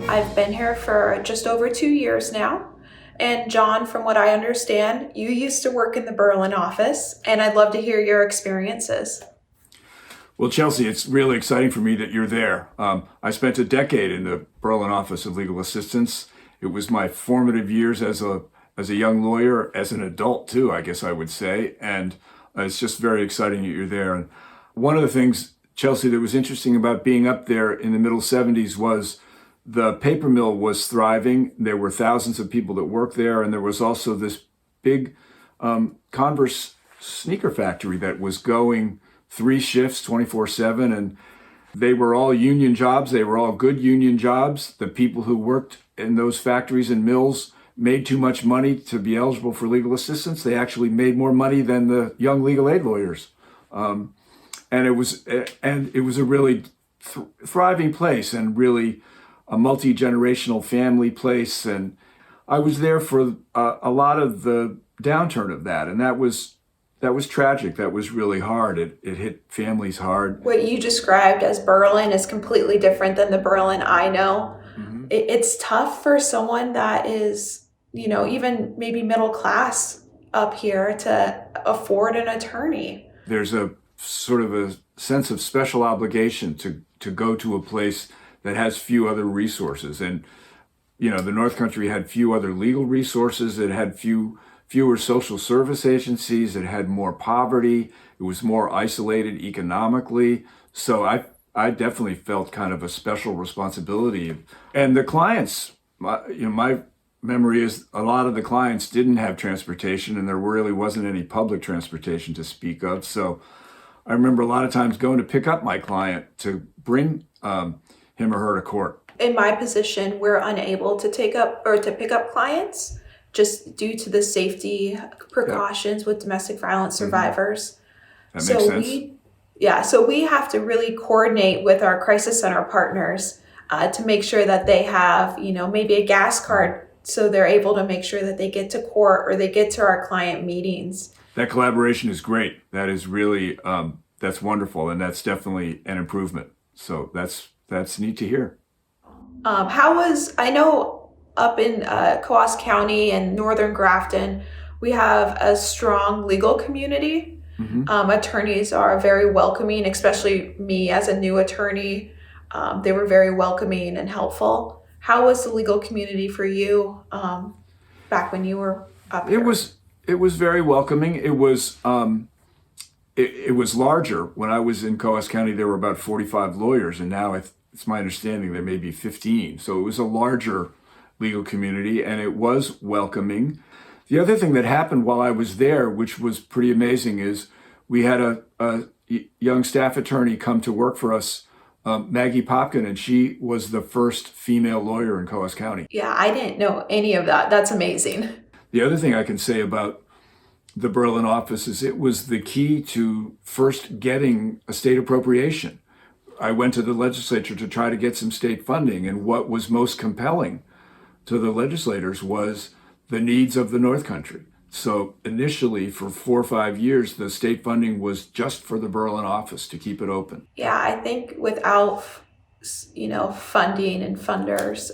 I've been here for just over 2 years now. And John, from what I understand, you used to work in the Berlin office, and I'd love to hear your experiences. Well, Chelsie, it's really exciting for me that you're there. I spent a decade in the Berlin Office of Legal Assistance. It was my formative years as a young lawyer, as an adult too, I guess I would say. And it's just very exciting that you're there. And one of the things, Chelsie, that was interesting about being up there in the middle 70s was the paper mill was thriving. There were thousands of people that worked there, and there was also this big Converse sneaker factory that was going 3 shifts, 24/7, and they were all union jobs. They were all good union jobs. The people who worked in those factories and mills made too much money to be eligible for legal assistance. They actually made more money than the young legal aid lawyers, and it was a really thriving place and really a multi-generational family place. And I was there for a lot of the downturn of that, and that was tragic. That was really hard. It hit families hard. What you described as Berlin is completely different than the Berlin I know. Mm-hmm. It's tough for someone that is, even maybe middle class up here to afford an attorney. There's a sort of a sense of special obligation to go to a place that has few other resources. And, the North Country had few other legal resources. It had fewer social service agencies. It had more poverty. It was more isolated economically. So I definitely felt kind of a special responsibility. And the clients, my memory is a lot of the clients didn't have transportation, and there really wasn't any public transportation to speak of. So I remember a lot of times going to pick up my client to bring him or her to court. In my position, we're unable to pick up clients just due to the safety precautions with domestic violence survivors. That makes sense. So we have to really coordinate with our crisis center partners to make sure that they have, maybe a gas card so they're able to make sure that they get to court or they get to our client meetings. That collaboration is great. That is really, that's wonderful. And that's definitely an improvement. So that's neat to hear. I know up in Coos County and Northern Grafton, we have a strong legal community. Mm-hmm. Attorneys are very welcoming, especially me as a new attorney. They were very welcoming and helpful. How was the legal community for you back when you were up here? It was very welcoming. It was larger. When I was in Coos County, there were about 45 lawyers, and now it's my understanding there may be 15. So it was a larger legal community, and it was welcoming. The other thing that happened while I was there, which was pretty amazing, is we had a young staff attorney come to work for us, Maggie Popkin, and she was the first female lawyer in Coos County. Yeah, I didn't know any of that. That's amazing. The other thing I can say about the Berlin office is it was the key to first getting a state appropriation. I went to the legislature to try to get some state funding, and what was most compelling to the legislators was the needs of the North Country. So initially, for 4 or 5 years, the state funding was just for the Berlin office to keep it open. Yeah, I think without, funding and funders,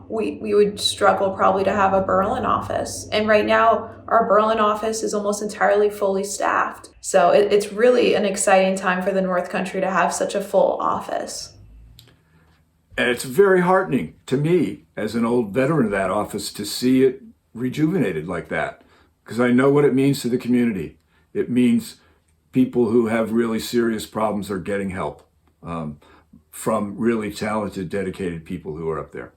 we would struggle probably to have a Berlin office. And right now, our Berlin office is almost entirely fully staffed. So it's really an exciting time for the North Country to have such a full office. And it's very heartening to me, as an old veteran of that office, to see it rejuvenated like that. Because I know what it means to the community. It means people who have really serious problems are getting help from really talented, dedicated people who are up there.